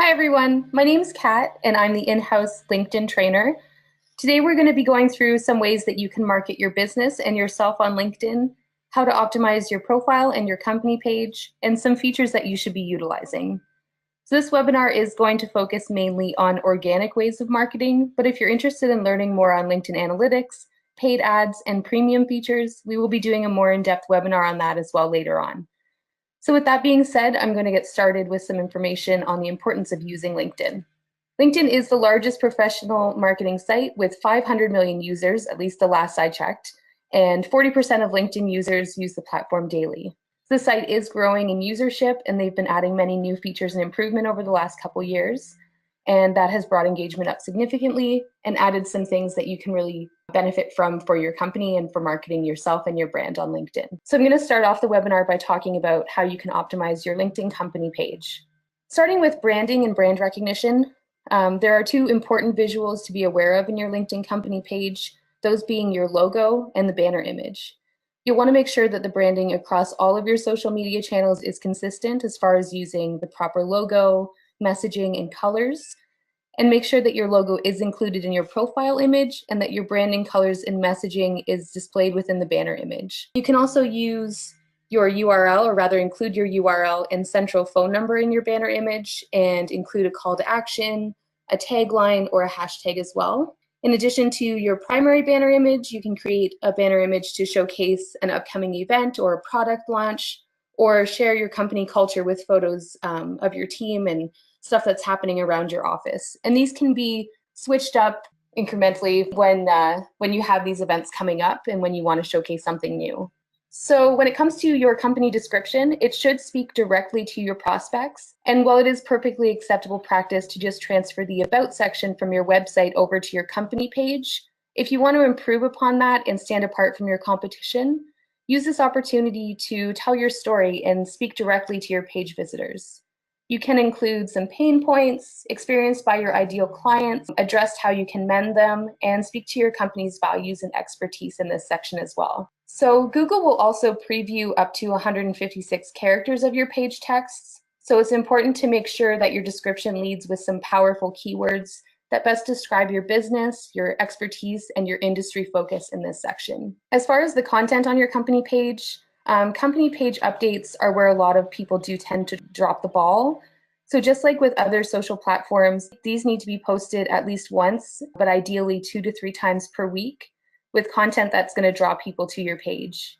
Hi everyone, my name is Kat and I'm the in-house LinkedIn trainer. Today we're going to be going through some ways that you can market your business and yourself on LinkedIn, how to optimize your profile and your company page, and some features that you should be utilizing. So this webinar is going to focus mainly on organic ways of marketing, but if you're interested in learning more on LinkedIn analytics, paid ads, and premium features, we will be doing a more in-depth webinar on that as well later on. So with that being said, I'm going to get started with some information on the importance of using LinkedIn. LinkedIn is the largest professional marketing site with 500 million users, at least the last I checked, and 40% of LinkedIn users use the platform daily. The site is growing in usership, and they've been adding many new features and improvement over the last couple years, and that has brought engagement up significantly and added some things that you can really benefit from for your company and for marketing yourself and your brand on LinkedIn. So I'm going to start off the webinar by talking about how you can optimize your LinkedIn company page. Starting with branding and brand recognition, there are two important visuals to be aware of in your LinkedIn company page, those being your logo and the banner image. You'll want to make sure that the branding across all of your social media channels is consistent as far as using the proper logo, messaging, and colors, and make sure that your logo is included in your profile image and that your branding colors and messaging is displayed within the banner image. You can also use your URL, or rather include your URL and central phone number in your banner image and include a call to action, a tagline, or a hashtag as well. In addition to your primary banner image, you can create a banner image to showcase an upcoming event or a product launch, or share your company culture with photos of your team and stuff that's happening around your office. And these can be switched up incrementally when you have these events coming up and when you want to showcase something new. So when it comes to your company description, it should speak directly to your prospects. And while it is perfectly acceptable practice to just transfer the About section from your website over to your company page, if you want to improve upon that and stand apart from your competition, use this opportunity to tell your story and speak directly to your page visitors. You can include some pain points experienced by your ideal clients, address how you can mend them, and speak to your company's values and expertise in this section as well. So Google will also preview up to 156 characters of your page texts. So it's important to make sure that your description leads with some powerful keywords that best describe your business, your expertise, and your industry focus in this section. As far as the content on your company page updates are where a lot of people do tend to drop the ball. So just like with other social platforms, these need to be posted at least once, but ideally 2 to 3 times per week, with content that's going to draw people to your page.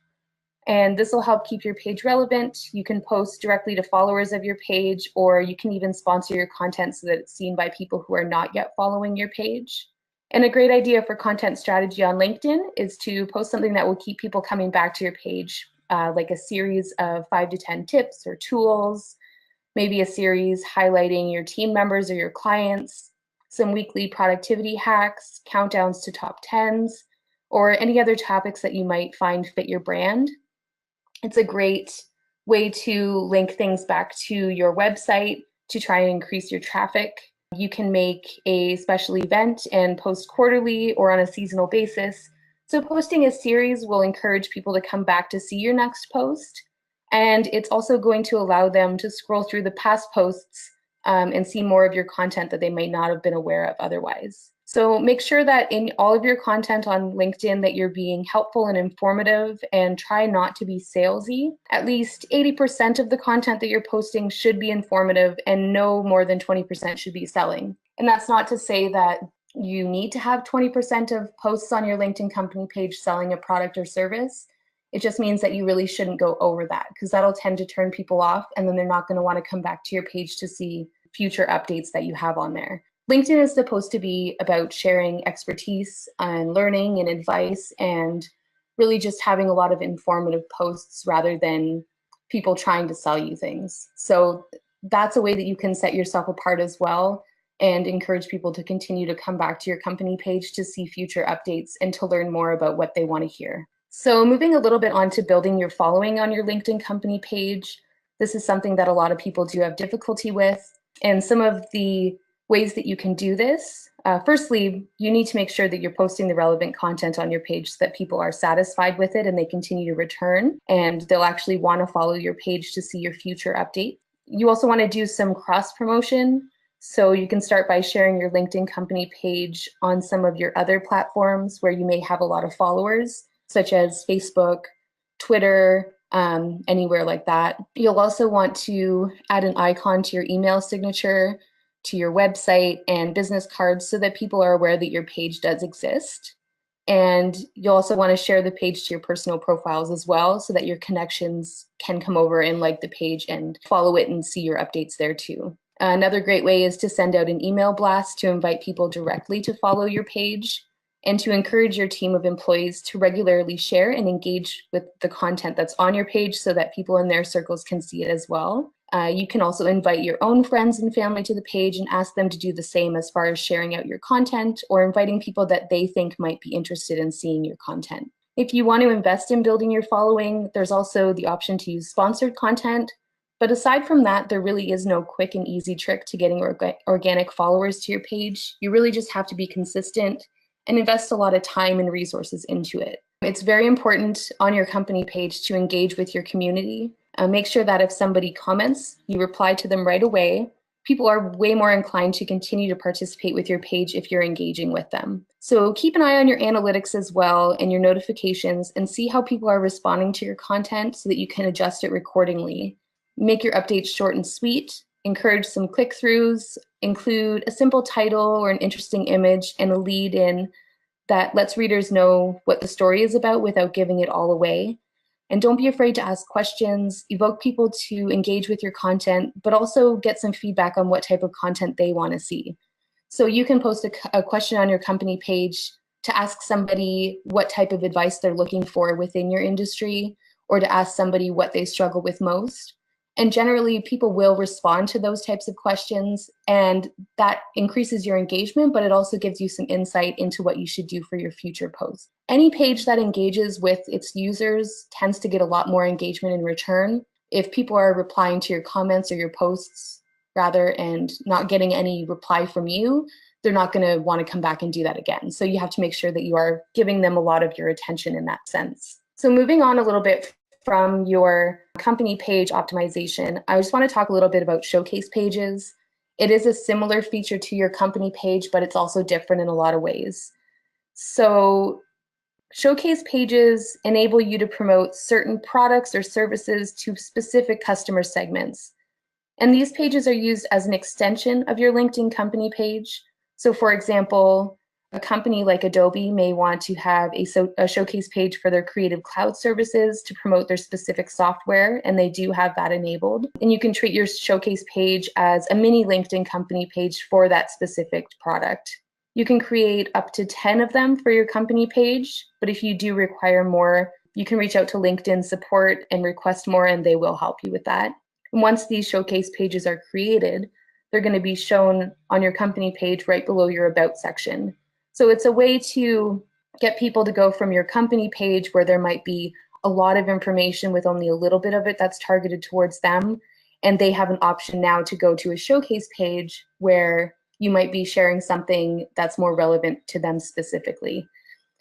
And this will help keep your page relevant. You can post directly to followers of your page, or you can even sponsor your content so that it's seen by people who are not yet following your page. And a great idea for content strategy on LinkedIn is to post something that will keep people coming back to your page, like a series of 5 to 10 tips or tools, maybe a series highlighting your team members or your clients, some weekly productivity hacks, countdowns to top 10s, or any other topics that you might find fit your brand. It's a great way to link things back to your website to try and increase your traffic. You can make a special event and post quarterly or on a seasonal basis. So posting a series will encourage people to come back to see your next post. And it's also going to allow them to scroll through the past posts and see more of your content that they might not have been aware of otherwise. So make sure that in all of your content on LinkedIn that you're being helpful and informative, and try not to be salesy. At least 80% of the content that you're posting should be informative, and no more than 20% should be selling. And that's not to say that you need to have 20% of posts on your LinkedIn company page selling a product or service. It just means that you really shouldn't go over that, because that'll tend to turn people off, and then they're not going to want to come back to your page to see future updates that you have on there. LinkedIn is supposed to be about sharing expertise and learning and advice, and really just having a lot of informative posts rather than people trying to sell you things. So that's a way that you can set yourself apart as well and encourage people to continue to come back to your company page to see future updates and to learn more about what they want to hear. So moving a little bit on to building your following on your LinkedIn company page, this is something that a lot of people do have difficulty with. And some of the ways that you can do this, firstly, you need to make sure that you're posting the relevant content on your page so that people are satisfied with it and they continue to return, and they'll actually want to follow your page to see your future updates. You also want to do some cross promotion So you can start by sharing your LinkedIn company page on some of your other platforms where you may have a lot of followers, such as Facebook, Twitter, anywhere like that. You'll also want to add an icon to your email signature, to your website, and business cards so that people are aware that your page does exist. And you'll also want to share the page to your personal profiles as well so that your connections can come over and like the page and follow it and see your updates there too. Another great way is to send out an email blast to invite people directly to follow your page and to encourage your team of employees to regularly share and engage with the content that's on your page so that people in their circles can see it as well. You can also invite your own friends and family to the page and ask them to do the same as far as sharing out your content or inviting people that they think might be interested in seeing your content. If you want to invest in building your following, there's also the option to use sponsored content. But aside from that, there really is no quick and easy trick to getting organic followers to your page. You really just have to be consistent and invest a lot of time and resources into it. It's very important on your company page to engage with your community. Make sure that if somebody comments, you reply to them right away. People are way more inclined to continue to participate with your page if you're engaging with them. So keep an eye on your analytics as well and your notifications and see how people are responding to your content so that you can adjust it accordingly. Make your updates short and sweet, encourage some click-throughs, include a simple title or an interesting image and a lead in that lets readers know what the story is about without giving it all away. And don't be afraid to ask questions, evoke people to engage with your content, but also get some feedback on what type of content they want to see. So you can post a question on your company page to ask somebody what type of advice they're looking for within your industry, or to ask somebody what they struggle with most. And generally, people will respond to those types of questions, and that increases your engagement, but it also gives you some insight into what you should do for your future posts. Any page that engages with its users tends to get a lot more engagement in return. If people are replying to your comments or your posts rather and not getting any reply from you, they're not going to want to come back and do that again. So you have to make sure that you are giving them a lot of your attention in that sense. So moving on a little bit from your company page optimization, I just want to talk a little bit about showcase pages. It is a similar feature to your company page, but it's also different in a lot of ways. So showcase pages enable you to promote certain products or services to specific customer segments. And these pages are used as an extension of your LinkedIn company page. So for example, a company like Adobe may want to have a showcase page for their Creative Cloud services to promote their specific software, and they do have that enabled. And you can treat your showcase page as a mini LinkedIn company page for that specific product. You can create up to 10 of them for your company page, but if you do require more, you can reach out to LinkedIn support and request more, and they will help you with that. And once these showcase pages are created, they're going to be shown on your company page right below your About section. So it's a way to get people to go from your company page where there might be a lot of information with only a little bit of it that's targeted towards them, and they have an option now to go to a showcase page where you might be sharing something that's more relevant to them specifically.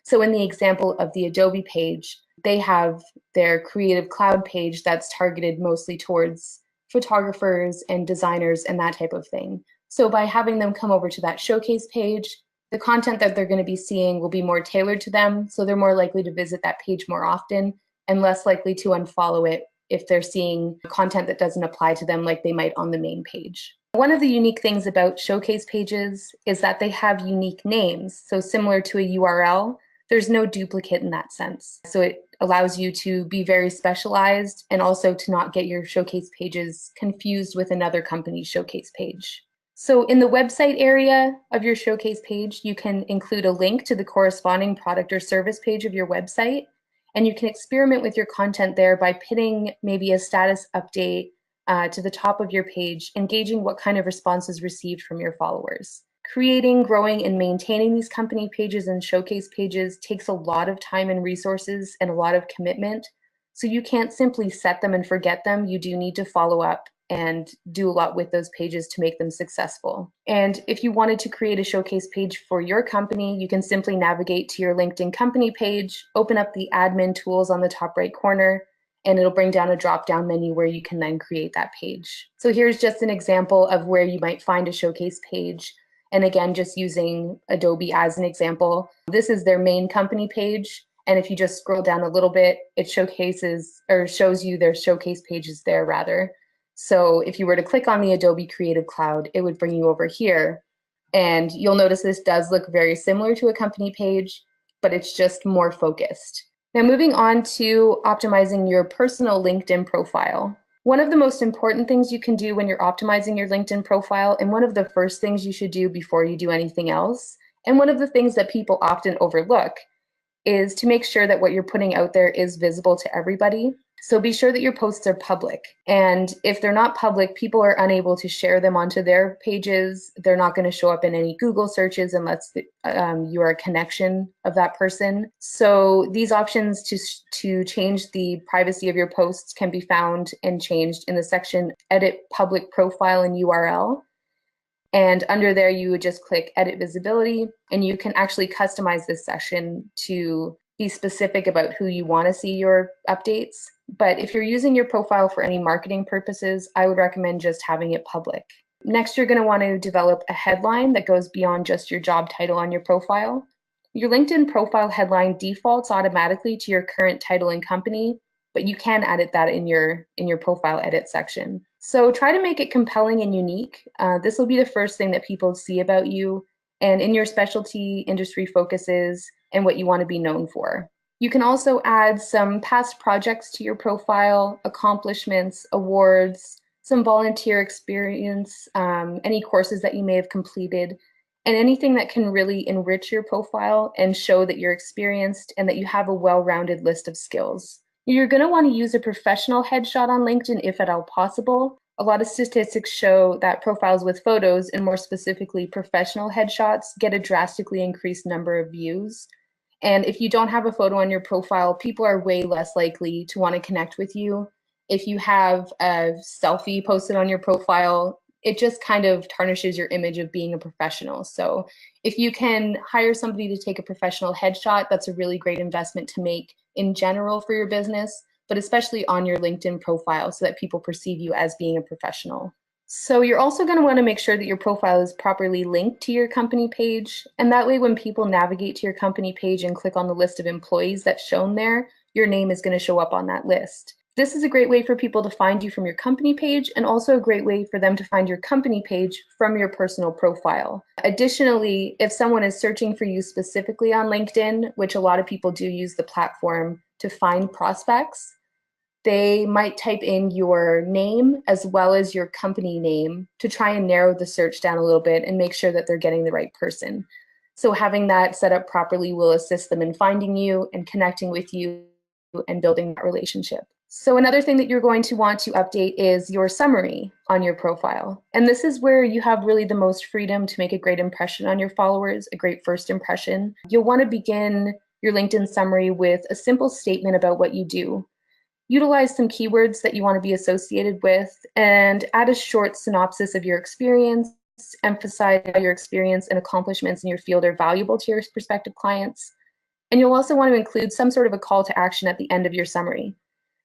So in the example of the Adobe page, they have their Creative Cloud page that's targeted mostly towards photographers and designers and that type of thing. So by having them come over to that showcase page, the content that they're going to be seeing will be more tailored to them, so they're more likely to visit that page more often and less likely to unfollow it if they're seeing content that doesn't apply to them like they might on the main page. One of the unique things about showcase pages is that they have unique names. So similar to a URL, there's no duplicate in that sense. So it allows you to be very specialized and also to not get your showcase pages confused with another company's showcase page. So in the website area of your showcase page, you can include a link to the corresponding product or service page of your website, and you can experiment with your content there by pinning maybe a status update to the top of your page, engaging what kind of response is received from your followers. Creating, growing, and maintaining these company pages and showcase pages takes a lot of time and resources and a lot of commitment. So you can't simply set them and forget them. You do need to follow up and do a lot with those pages to make them successful. And if you wanted to create a showcase page for your company, you can simply navigate to your LinkedIn company page, open up the admin tools on the top right corner, and it'll bring down a drop-down menu where you can then create that page. So here's just an example of where you might find a showcase page. And again, just using Adobe as an example, this is their main company page. And if you just scroll down a little bit, it showcases or shows you their showcase pages there rather. So if you were to click on the Adobe Creative Cloud, it would bring you over here. And you'll notice this does look very similar to a company page, but it's just more focused. Now moving on to optimizing your personal LinkedIn profile. One of the most important things you can do when you're optimizing your LinkedIn profile, and one of the first things you should do before you do anything else, and one of the things that people often overlook, is to make sure that what you're putting out there is visible to everybody. So be sure that your posts are public. And if they're not public, people are unable to share them onto their pages. They're not going to show up in any Google searches unless you are a connection of that person. So these options to change the privacy of your posts can be found and changed in the section Edit Public Profile and URL. And under there, you would just click Edit Visibility, and you can actually customize this section to be specific about who you want to see your updates. But if you're using your profile for any marketing purposes, I would recommend just having it public. Next, you're going to want to develop a headline that goes beyond just your job title on your profile. Your LinkedIn profile headline defaults automatically to your current title and company, but you can edit that in your profile edit section. So try to make it compelling and unique. This will be the first thing that people see about you and in your specialty, industry focuses, and what you want to be known for. You can also add some past projects to your profile, accomplishments, awards, some volunteer experience, any courses that you may have completed, and anything that can really enrich your profile and show that you're experienced and that you have a well-rounded list of skills. You're going to want to use a professional headshot on LinkedIn if at all possible. A lot of statistics show that profiles with photos, and more specifically professional headshots, get a drastically increased number of views. And if you don't have a photo on your profile, people are way less likely to want to connect with you. If you have a selfie posted on your profile, it just kind of tarnishes your image of being a professional. So if you can hire somebody to take a professional headshot, that's a really great investment to make in general for your business, but especially on your LinkedIn profile so that people perceive you as being a professional. So you're also going to want to make sure that your profile is properly linked to your company page. And that way, when people navigate to your company page and click on the list of employees that's shown there, your name is going to show up on that list. This is a great way for people to find you from your company page, and also a great way for them to find your company page from your personal profile. Additionally, if someone is searching for you specifically on LinkedIn, which a lot of people do use the platform to find prospects, they might type in your name as well as your company name to try and narrow the search down a little bit and make sure that they're getting the right person. So having that set up properly will assist them in finding you and connecting with you and building that relationship. So another thing that you're going to want to update is your summary on your profile. And this is where you have really the most freedom to make a great impression on your followers, a great first impression. You'll want to begin your LinkedIn summary with a simple statement about what you do. Utilize some keywords that you want to be associated with, and add a short synopsis of your experience. Emphasize how your experience and accomplishments in your field are valuable to your prospective clients. And you'll also want to include some sort of a call to action at the end of your summary.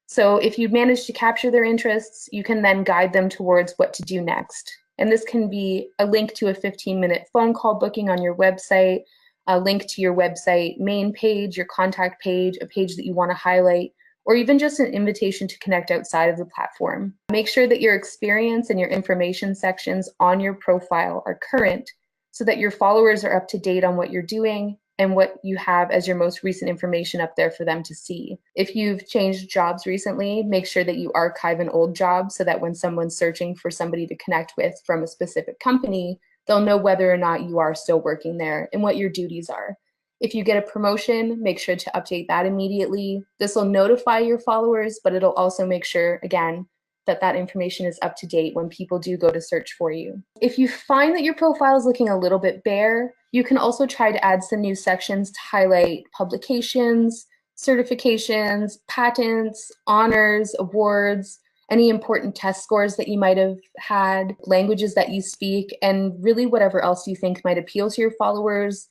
So if you manage to capture their interests, you can then guide them towards what to do next. And this can be a link to a 15-minute phone call booking on your website, a link to your website main page, your contact page, a page that you want to highlight, or even just an invitation to connect outside of the platform. Make sure that your experience and your information sections on your profile are current so that your followers are up to date on what you're doing and what you have as your most recent information up there for them to see. If you've changed jobs recently, make sure that you archive an old job so that when someone's searching for somebody to connect with from a specific company, they'll know whether or not you are still working there and what your duties are. If you get a promotion, make sure to update that immediately. This will notify your followers, but it'll also make sure, again, that that information is up to date when people do go to search for you. If you find that your profile is looking a little bit bare, you can also try to add some new sections to highlight publications, certifications, patents, honors, awards, any important test scores that you might have had, languages that you speak, and really whatever else you think might appeal to your followers.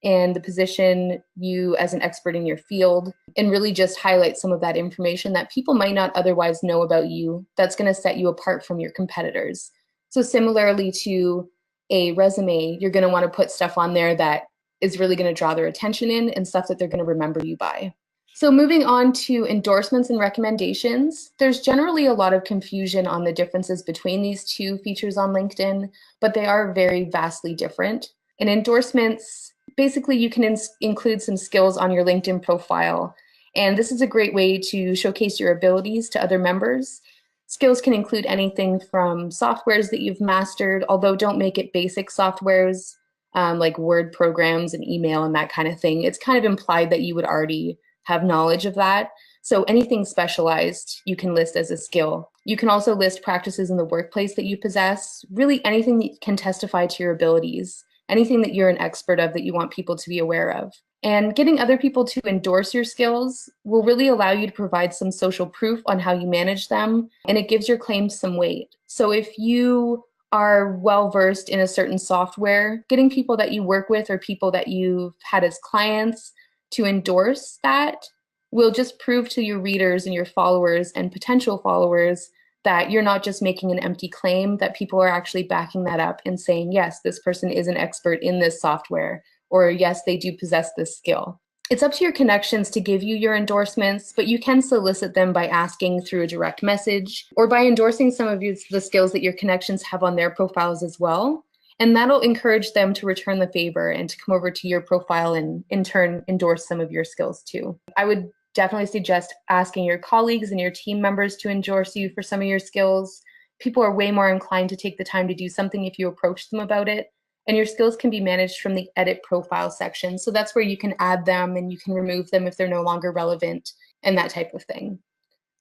and the position you as an expert in your field, and really just highlight some of that information that people might not otherwise know about you that's going to set you apart from your competitors. So similarly to a resume, you're going to want to put stuff on there that is really going to draw their attention in and stuff that they're going to remember you by. So moving on to endorsements and recommendations, there's generally a lot of confusion on the differences between these two features on LinkedIn, but they are very vastly different. In endorsements, basically you can include some skills on your LinkedIn profile, and this is a great way to showcase your abilities to other members. Skills can include anything from softwares that you've mastered, although don't make it basic softwares like Word programs and email and that kind of thing. It's kind of implied that you would already have knowledge of that. So anything specialized you can list as a skill. You can also list practices in the workplace that you possess, really anything that can testify to your abilities, anything that you're an expert of that you want people to be aware of. And getting other people to endorse your skills will really allow you to provide some social proof on how you manage them, and it gives your claims some weight. So if you are well versed in a certain software, getting people that you work with or people that you've had as clients to endorse that will just prove to your readers and your followers and potential followers that you're not just making an empty claim, that people are actually backing that up and saying, yes, this person is an expert in this software, or yes, they do possess this skill. It's up to your connections to give you your endorsements, but you can solicit them by asking through a direct message or by endorsing some of the skills that your connections have on their profiles as well. And that'll encourage them to return the favor and to come over to your profile and in turn endorse some of your skills too. I would definitely suggest asking your colleagues and your team members to endorse you for some of your skills. People are way more inclined to take the time to do something if you approach them about it. And your skills can be managed from the edit profile section. So that's where you can add them and you can remove them if they're no longer relevant and that type of thing.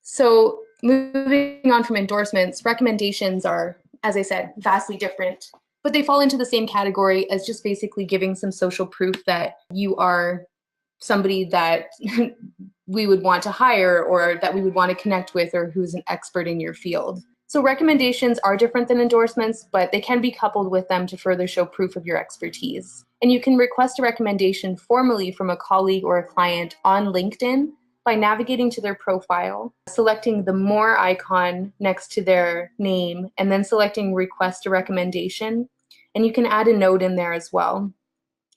So moving on from endorsements, recommendations are, as I said, vastly different, but they fall into the same category as just basically giving some social proof that you are somebody that we would want to hire or that we would want to connect with or who's an expert in your field. So recommendations are different than endorsements, but they can be coupled with them to further show proof of your expertise. And you can request a recommendation formally from a colleague or a client on LinkedIn by navigating to their profile, selecting the More icon next to their name, and then selecting Request a Recommendation. And you can add a note in there as well.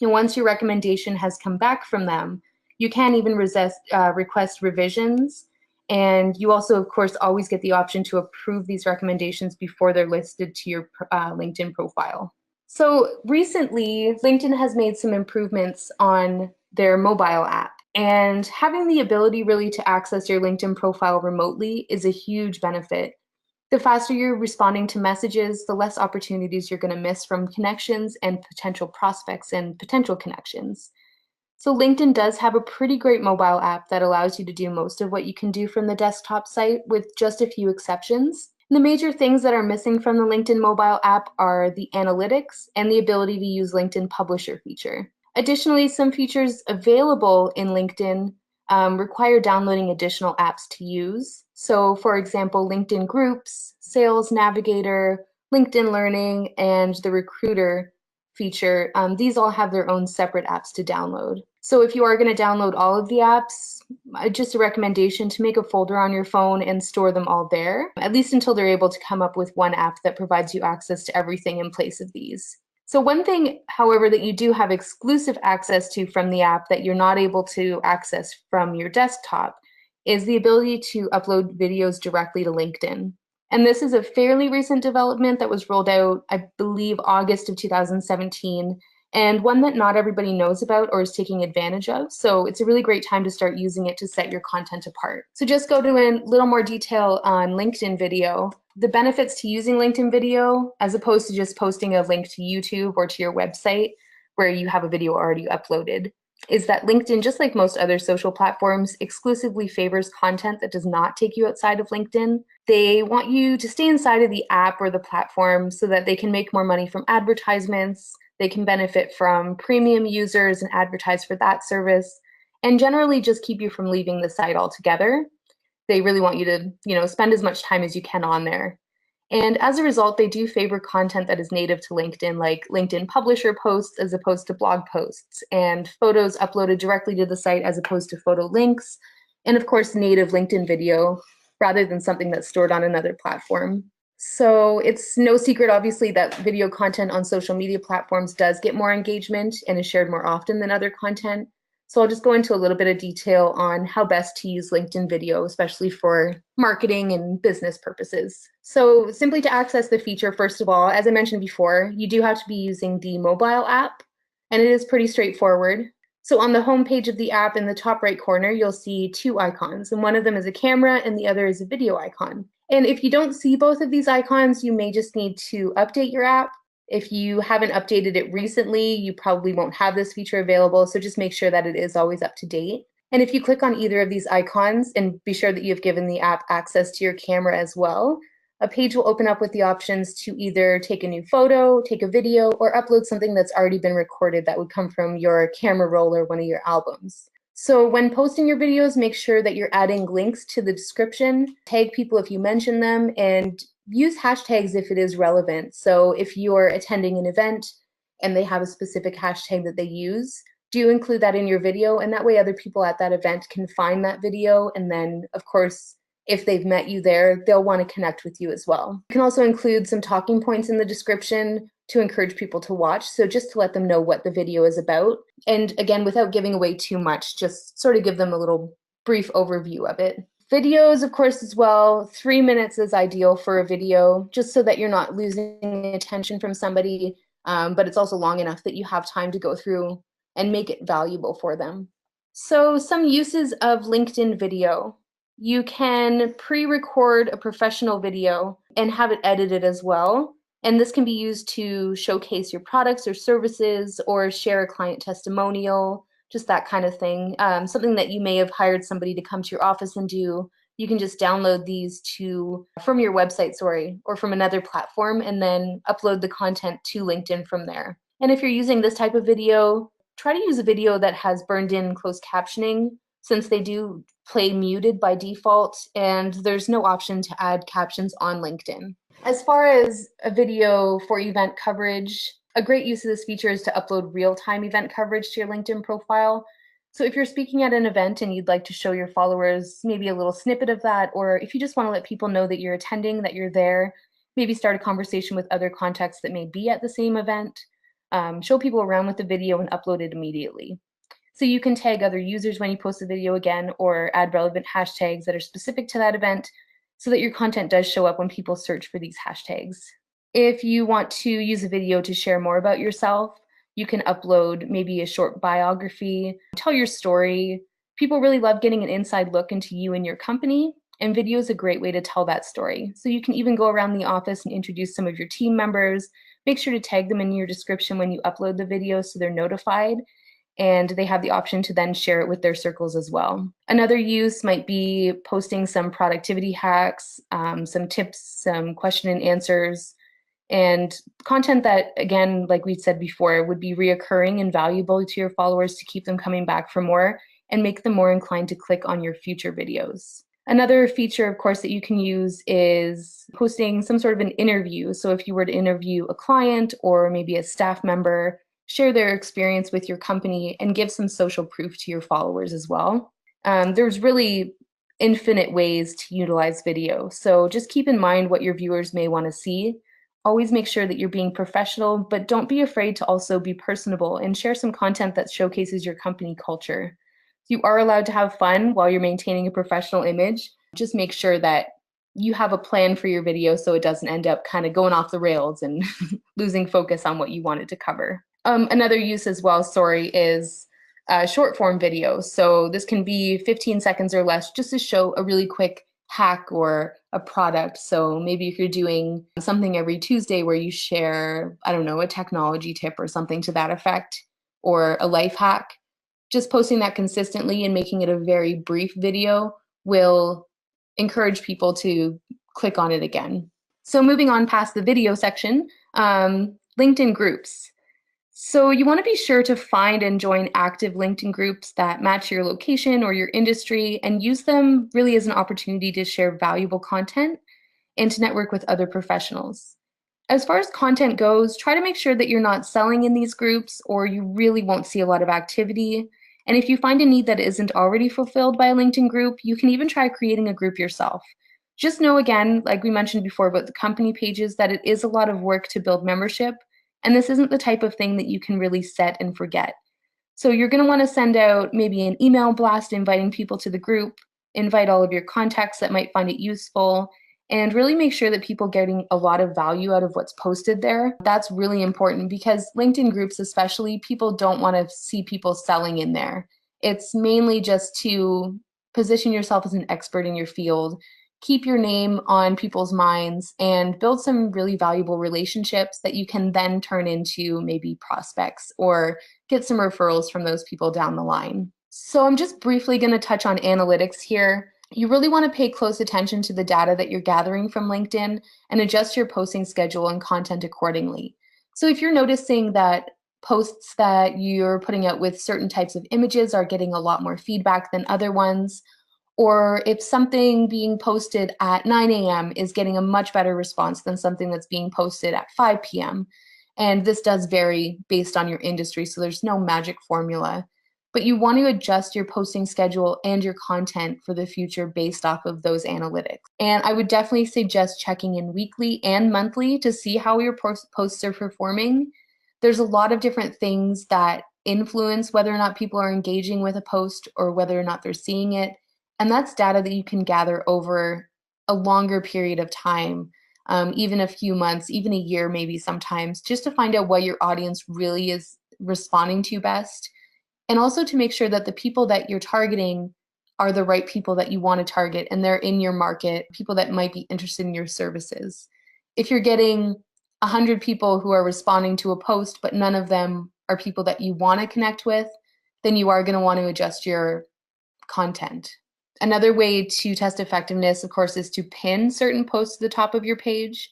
And once your recommendation has come back from them, you can even request revisions. And you also, of course, always get the option to approve these recommendations before they're listed to your LinkedIn profile. So recently, LinkedIn has made some improvements on their mobile app. And having the ability really to access your LinkedIn profile remotely is a huge benefit. The faster you're responding to messages, the less opportunities you're going to miss from connections and potential prospects and potential connections. So LinkedIn does have a pretty great mobile app that allows you to do most of what you can do from the desktop site with just a few exceptions. And the major things that are missing from the LinkedIn mobile app are the analytics and the ability to use LinkedIn Publisher feature. Additionally, some features available in LinkedIn require downloading additional apps to use. So for example, LinkedIn Groups, Sales Navigator, LinkedIn Learning, and the Recruiter feature, these all have their own separate apps to download. So if you are going to download all of the apps, just a recommendation to make a folder on your phone and store them all there, at least until they're able to come up with one app that provides you access to everything in place of these. So one thing, however, that you do have exclusive access to from the app that you're not able to access from your desktop is the ability to upload videos directly to LinkedIn. And this is a fairly recent development that was rolled out, I believe, August of 2017, and one that not everybody knows about or is taking advantage of. So it's a really great time to start using it to set your content apart. So just go to a little more detail on LinkedIn video. The benefits to using LinkedIn video, as opposed to just posting a link to YouTube or to your website where you have a video already uploaded, is that LinkedIn, just like most other social platforms, exclusively favors content that does not take you outside of LinkedIn. They want you to stay inside of the app or the platform so that they can make more money from advertisements, they can benefit from premium users and advertise for that service, and generally just keep you from leaving the site altogether. They really want you to, spend as much time as you can on there. And as a result, they do favor content that is native to LinkedIn, like LinkedIn publisher posts as opposed to blog posts, and photos uploaded directly to the site as opposed to photo links, and of course, native LinkedIn video rather than something that's stored on another platform. So it's no secret, obviously, that video content on social media platforms does get more engagement and is shared more often than other content. So I'll just go into a little bit of detail on how best to use LinkedIn video, especially for marketing and business purposes. So simply to access the feature, first of all, as I mentioned before, you do have to be using the mobile app, and it is pretty straightforward. So on the home page of the app in the top right corner, you'll see two icons, and one of them is a camera and the other is a video icon. And if you don't see both of these icons, you may just need to update your app. If you haven't updated it recently, you probably won't have this feature available, so just make sure that it is always up to date. And if you click on either of these icons, and be sure that you've given the app access to your camera as well, a page will open up with the options to either take a new photo, take a video, or upload something that's already been recorded that would come from your camera roll or one of your albums. So when posting your videos, make sure that you're adding links to the description, tag people if you mention them, and use hashtags if it is relevant. So if you're attending an event and they have a specific hashtag that they use, do include that in your video, and that way other people at that event can find that video, and then, of course, if they've met you there, they'll want to connect with you as well. You can also include some talking points in the description to encourage people to watch, so just to let them know what the video is about. And again, without giving away too much, just sort of give them a little brief overview of it. Videos, of course, as well. 3 minutes is ideal for a video, just so that you're not losing attention from somebody, but it's also long enough that you have time to go through and make it valuable for them. So some uses of LinkedIn video. You can pre-record a professional video and have it edited as well. And this can be used to showcase your products or services or share a client testimonial, just that kind of thing. Something that you may have hired somebody to come to your office and do. You can just download these from your website, or from another platform, and then upload the content to LinkedIn from there. And if you're using this type of video, try to use a video that has burned in closed captioning, since they do play muted by default, and there's no option to add captions on LinkedIn. As far as a video for event coverage, a great use of this feature is to upload real-time event coverage to your LinkedIn profile. So if you're speaking at an event and you'd like to show your followers maybe a little snippet of that, or if you just want to let people know that you're attending, that you're there, maybe start a conversation with other contacts that may be at the same event, show people around with the video and upload it immediately. So you can tag other users when you post the video again, or add relevant hashtags that are specific to that event so that your content does show up when people search for these hashtags. If you want to use a video to share more about yourself, you can upload maybe a short biography, tell your story. People really love getting an inside look into you and your company, and video is a great way to tell that story. So you can even go around the office and introduce some of your team members. Make sure to tag them in your description when you upload the video so they're notified, and they have the option to then share it with their circles as well. Another use might be posting some productivity hacks, some tips, some question and answers, and content that, again, like we said before, would be reoccurring and valuable to your followers to keep them coming back for more and make them more inclined to click on your future videos. Another feature, of course, that you can use is posting some sort of an interview. So if you were to interview a client or maybe a staff member, share their experience with your company and give some social proof to your followers as well. There's really infinite ways to utilize video. So just keep in mind what your viewers may want to see. Always make sure that you're being professional, but don't be afraid to also be personable and share some content that showcases your company culture. You are allowed to have fun while you're maintaining a professional image. Just make sure that you have a plan for your video so it doesn't end up kind of going off the rails and losing focus on what you wanted to cover. Another use as well, is short form video. So this can be 15 seconds or less, just to show a really quick hack or a product. So maybe if you're doing something every Tuesday where you share, I don't know, a technology tip or something to that effect, or a life hack, just posting that consistently and making it a very brief video will encourage people to click on it again. So moving on past the video section, LinkedIn groups. So you want to be sure to find and join active LinkedIn groups that match your location or your industry, and use them really as an opportunity to share valuable content and to network with other professionals. As far as content goes, try to make sure that you're not selling in these groups or you really won't see a lot of activity. And if you find a need that isn't already fulfilled by a LinkedIn group, you can even try creating a group yourself. Just know, again, like we mentioned before about the company pages, that it is a lot of work to build membership, and this isn't the type of thing that you can really set and forget. So you're going to want to send out maybe an email blast inviting people to the group, invite all of your contacts that might find it useful, and really make sure that people are getting a lot of value out of what's posted there. That's really important because LinkedIn groups especially, people don't want to see people selling in there. It's mainly just to position yourself as an expert in your field, keep your name on people's minds, and build some really valuable relationships that you can then turn into maybe prospects or get some referrals from those people down the line. So I'm just briefly going to touch on analytics here. You really want to pay close attention to the data that you're gathering from LinkedIn and adjust your posting schedule and content accordingly. So if you're noticing that posts that you're putting out with certain types of images are getting a lot more feedback than other ones, or if something being posted at 9 a.m. is getting a much better response than something that's being posted at 5 p.m. And this does vary based on your industry, so there's no magic formula. But you want to adjust your posting schedule and your content for the future based off of those analytics. And I would definitely suggest checking in weekly and monthly to see how your posts are performing. There's a lot of different things that influence whether or not people are engaging with a post or whether or not they're seeing it. And that's data that you can gather over a longer period of time, even a few months, even a year maybe sometimes, just to find out what your audience really is responding to best. And also to make sure that the people that you're targeting are the right people that you want to target and they're in your market, people that might be interested in your services. If you're getting 100 people who are responding to a post, but none of them are people that you want to connect with, then you are going to want to adjust your content. Another way to test effectiveness, of course, is to pin certain posts to the top of your page.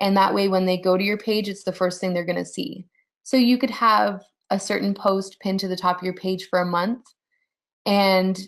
And that way, when they go to your page, it's the first thing they're going to see. So you could have a certain post pinned to the top of your page for a month and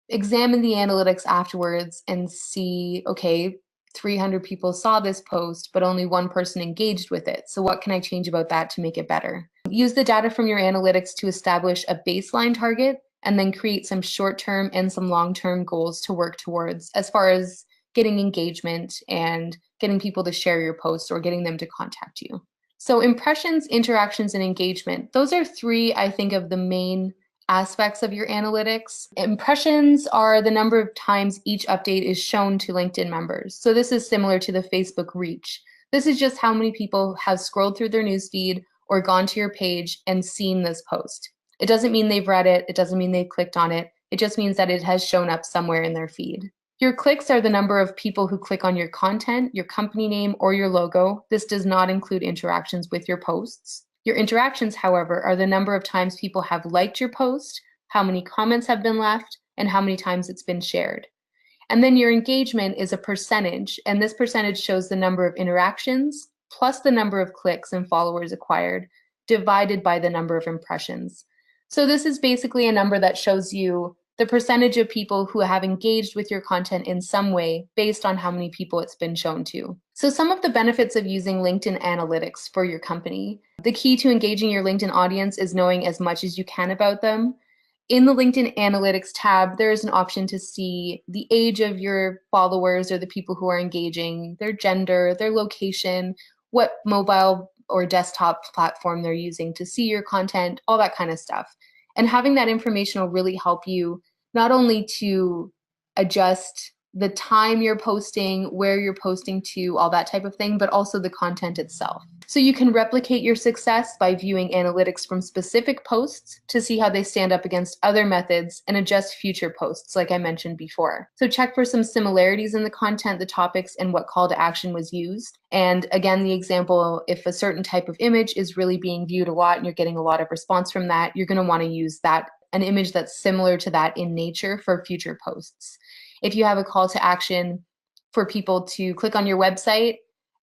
examine the analytics afterwards and see, okay, 300 people saw this post, but only one person engaged with it. So what can I change about that to make it better? Use the data from your analytics to establish a baseline target and then create some short-term and some long-term goals to work towards as far as getting engagement and getting people to share your post or getting them to contact you. So impressions, interactions, and engagement, those are three, I think, of the main aspects of your analytics. Impressions are the number of times each update is shown to LinkedIn members. So this is similar to the Facebook reach. This is just how many people have scrolled through their newsfeed or gone to your page and seen this post. It doesn't mean they've read it. It doesn't mean they've clicked on it. It just means that it has shown up somewhere in their feed. Your clicks are the number of people who click on your content, your company name, or your logo. This does not include interactions with your posts. Your interactions, however, are the number of times people have liked your post, how many comments have been left, and how many times it's been shared. And then your engagement is a percentage, and this percentage shows the number of interactions plus the number of clicks and followers acquired divided by the number of impressions. So this is basically a number that shows you the percentage of people who have engaged with your content in some way based on how many people it's been shown to. So some of the benefits of using LinkedIn analytics for your company. The key to engaging your LinkedIn audience is knowing as much as you can about them. In the LinkedIn Analytics tab, there is an option to see the age of your followers or the people who are engaging, their gender, their location, what mobile or desktop platform they're using to see your content, all that kind of stuff. And having that information will really help you not only to adjust the time you're posting, where you're posting to, all that type of thing, but also the content itself. So you can replicate your success by viewing analytics from specific posts to see how they stand up against other methods and adjust future posts, like I mentioned before. So check for some similarities in the content, the topics, and what call to action was used. And again, the example, if a certain type of image is really being viewed a lot and you're getting a lot of response from that, you're going to want to use that, an image that's similar to that in nature for future posts. If you have a call to action for people to click on your website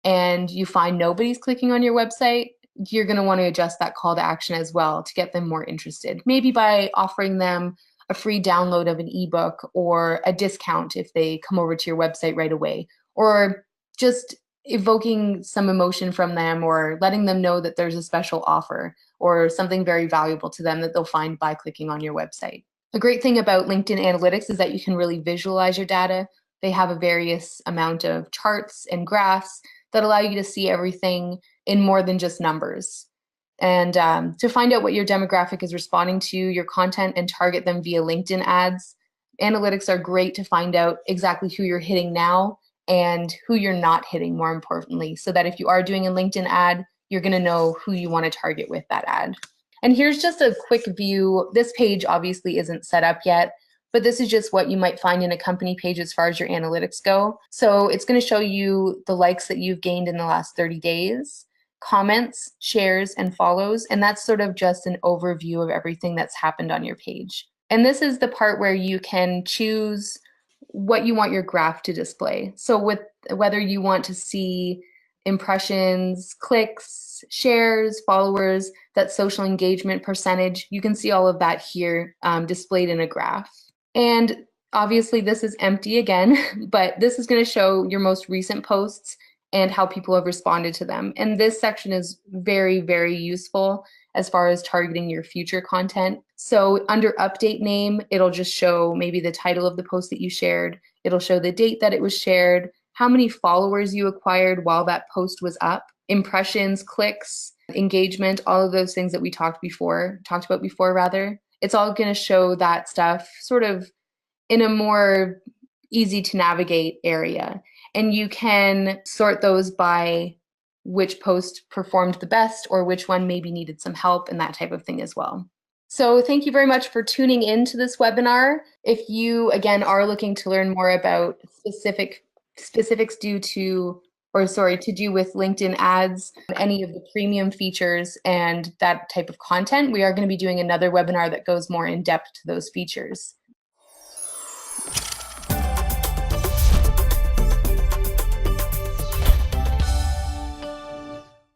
and you find nobody's clicking on your website, you're going to want to adjust that call to action as well to get them more interested. Maybe by offering them a free download of an ebook or a discount if they come over to your website right away, or just evoking some emotion from them or letting them know that there's a special offer or something very valuable to them that they'll find by clicking on your website. A great thing about LinkedIn Analytics is that you can really visualize your data. They have a various amount of charts and graphs that allow you to see everything in more than just numbers. And to find out what your demographic is responding to your content and target them via LinkedIn ads, analytics are great to find out exactly who you're hitting now and who you're not hitting, more importantly, so that if you are doing a LinkedIn ad, you're going to know who you want to target with that ad. And here's just a quick view. This page obviously isn't set up yet, but this is just what you might find in a company page as far as your analytics go. So it's going to show you the likes that you've gained in the last 30 days, comments, shares, and follows. And that's sort of just an overview of everything that's happened on your page. And this is the part where you can choose what you want your graph to display. So with whether you want to see impressions, clicks, shares, followers, that social engagement percentage, you can see all of that here displayed in a graph. And obviously this is empty again, but this is going to show your most recent posts and how people have responded to them. And this section is very, very useful as far as targeting your future content. So under update name, it'll just show maybe the title of the post that you shared. It'll show the date that it was shared, how many followers you acquired while that post was up, impressions, clicks, engagement, all of those things that we talked about before. It's all going to show that stuff sort of in a more easy to navigate area. And you can sort those by which post performed the best or which one maybe needed some help and that type of thing as well. So thank you very much for tuning in to this webinar. If you, again, are looking to learn more about specifics to do with LinkedIn ads, any of the premium features and that type of content, we are going to be doing another webinar that goes more in depth to those features.